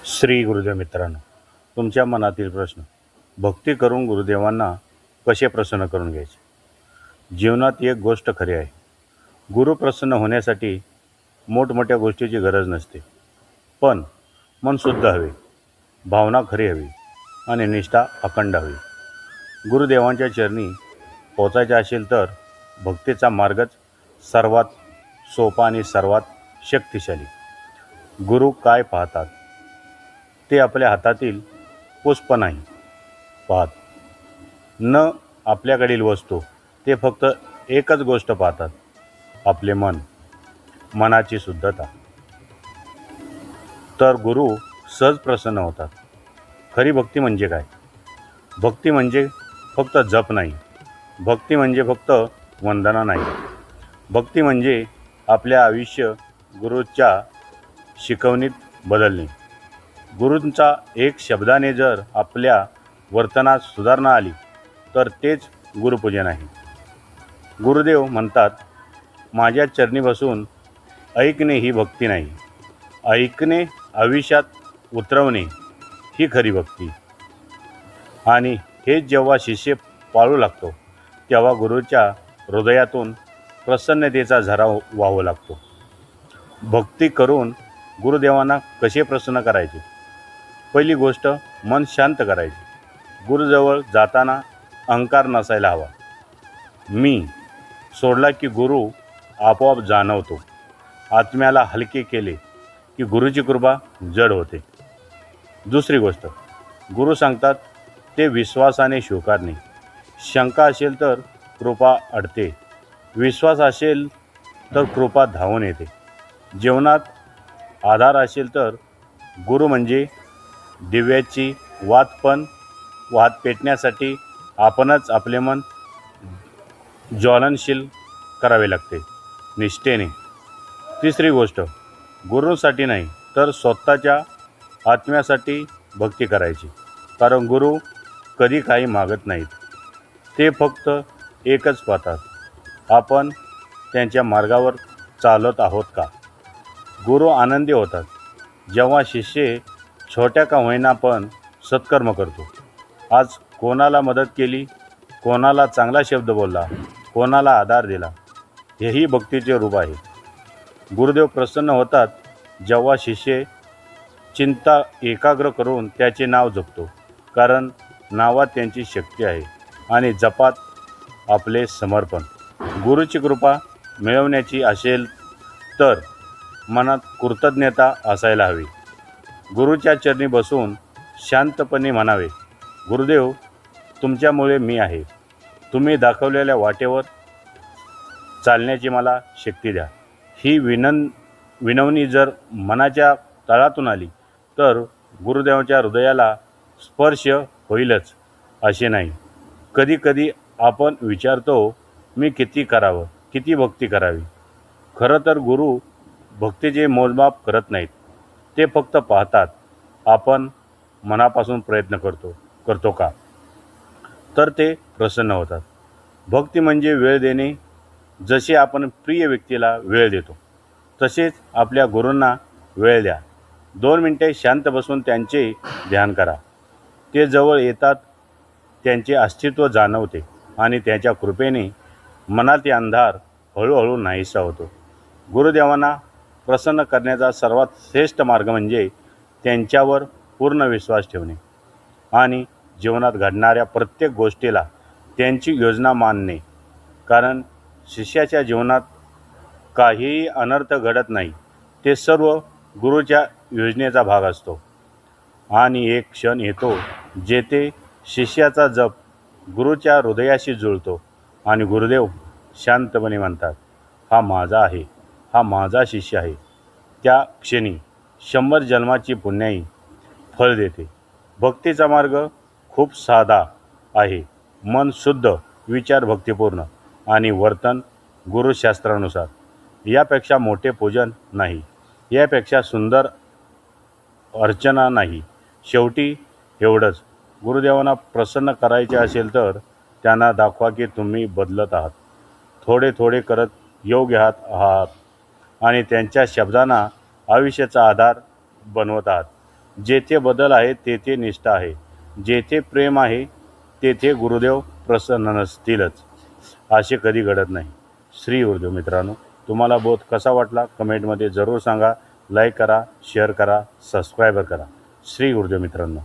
श्री गुरुदेव मित्रांनो, तुमच्या मनातील प्रश्न. भक्ती करून गुरुदेवांना कसे प्रसन्न करून घ्यायचे. जीवनात एक गोष्ट खरी आहे, गुरु प्रसन्न होण्यासाठी मोठमोठ्या गोष्टीची गरज नसते, पण मन शुद्ध हवे, भावना खरी हवी आणि निष्ठा अखंड हवी. गुरुदेवांच्या चरणी पोचायचे असेल तर भक्तीचा मार्गच सर्वात सोपा आणि सर्वात शक्तिशाली. गुरु काय पाहतात ते आपल्या हातातील पुष्प नाही पाहत, न आपल्याकडील वस्तू. ते फक्त एकच गोष्ट पाहतात, आपले मन, मनाची शुद्धता. तर गुरु सहज प्रसन्न होतात. खरी भक्ती म्हणजे काय? भक्ती म्हणजे फक्त जप नाही, भक्ती म्हणजे फक्त वंदना नाही. भक्ती म्हणजे आपल्या आयुष्य गुरुच्या शिकवणीत बदलणे. गुरूंचा एक शब्दाने जर आपल्या वर्तनात सुधारणा आली तर तेच गुरुपूजन आहे. गुरुदेव म्हणतात, माझ्या चरणी बसून ऐकणे ही भक्ती नाही, ऐकणे आयुष्यात उतरवणे ही खरी भक्ती. आणि हे जेव्हा शिष्य पाळू लागतो तेव्हा गुरुच्या हृदयातून प्रसन्नतेचा झरा वाहू लागतो. भक्ती करून गुरुदेवांना कसे प्रसन्न करायचे? पहिली गोष्ट, मन शांत करायचे. गुरुजवळ जाताना अहंकार नसायला हवा. मी सोडला की गुरु आपोआप जाणवतो. आत्म्याला हलके केले की गुरुची कृपा जड होते. दुसरी गोष्ट, गुरु सांगतात ते विश्वासाने स्वीकारणे. शंका असेल तर कृपा अडते, विश्वास असेल तर कृपा धावून येते. जीवनात आधार असेल तर गुरु म्हणजे दिव्याची वात पेटण्यासाठी आपणच आपले मन ज्वलनशील करावे लागते, निष्ठेने. तिसरी गोष्ट, गुरूसाठी नाही तर स्वतःच्या आत्म्यासाठी भक्ती करायची. कारण गुरु कधी काही मागत नाहीत, ते फक्त एकच पाहतात, आपण त्यांच्या मार्गावर चालत आहोत का. गुरु आनंदी होतात जेव्हा शिष्य छोट्या का होईना पण सत्कर्म करतो. आज कोणाला मदत केली, कोणाला चांगला शब्द बोलला, कोणाला आधार दिला, हेही भक्तीचे रूप आहे. गुरुदेव प्रसन्न होतात जेव्हा शिष्य चिंता एकाग्र करून त्याचे नाव जपतो. कारण नावात त्यांची शक्ती आहे आणि जपात आपले समर्पण. गुरुची कृपा मिळवण्याची असेल तर मनात कृतज्ञता असायला हवी. गुरुच्या चरणी बसून शांतपणे म्हणावे, गुरुदेव, तुमच्यामुळे मी आहे. तुम्ही दाखवलेल्या वाटेवर चालण्याची मला शक्ती द्या. ही विनवणी जर मनाच्या तळातून आली तर गुरुदेवांच्या हृदयाला स्पर्श होईलच असे नाही. कधीकधी आपण विचारतो, मी किती करावं, किती भक्ती करावी. खरं तर गुरु भक्तीचे मोजमाप करत नाहीत, ते फक्त पाहतात आपण मनापासून प्रयत्न करतो का, तर ते प्रसन्न होतात. भक्ती म्हणजे वेळ देणे. जसे आपण प्रिय व्यक्तीला वेळ देतो तसेच आपल्या गुरूंना वेळ द्या. 2 मिनिटे शांत बसून त्यांचे ध्यान करा. ते जवळ येतात, त्यांचे अस्तित्व जाणवते आणि त्याच्या कृपेने मनातील अंधार हळूहळू नाहीसा होतो. गुरुदेवांना प्रसन्न करण्याचा सर्वात श्रेष्ठ मार्ग म्हणजे त्यांच्यावर पूर्ण विश्वास ठेवणे आणि जीवनात घडणाऱ्या प्रत्येक गोष्टीला त्यांची योजना मानणे. कारण शिष्याच्या जीवनात काहीही अनर्थ घडत नाही, ते सर्व गुरुच्या योजनेचा भाग असतो. आणि एक क्षण येतो जेथे शिष्याचा जप गुरुच्या हृदयाशी जुळतो आणि गुरुदेव शांतपणे म्हणतात, हा माझा आहे, हा माझा शिष्य आहे. त्या क्षणी 100 जन्माची पुण्याई फळ देते. भक्तीचा मार्ग खूप साधा आहे. मन शुद्ध, विचार भक्तिपूर्ण आणि वर्तन गुरुशास्त्रानुसार. यापेक्षा मोठे पूजन नाही, यापेक्षा सुंदर अर्चना नाही. शेवटी एवढंच, गुरुदेवांना प्रसन्न करायचे असेल तर त्यांना दाखवा की तुम्ही बदलत आहात, थोडे थोडे करत योग्य आहात आणि त्यांच्या शब्दांना आयुष्याचा आधार बनवत आहात. जेथे बदल आहे तेथे निष्ठा आहे, जेथे प्रेम आहे तेथे गुरुदेव प्रसन्न नसतीलच, असे कधी घडत नाही. श्री गुरुदेव. मित्रांनो, तुम्हाला बोध कसा वाटला कमेंटमध्ये जरूर सांगा. लाईक करा, शेअर करा, सबस्क्राईब करा. श्री गुरुदेव मित्रांनो.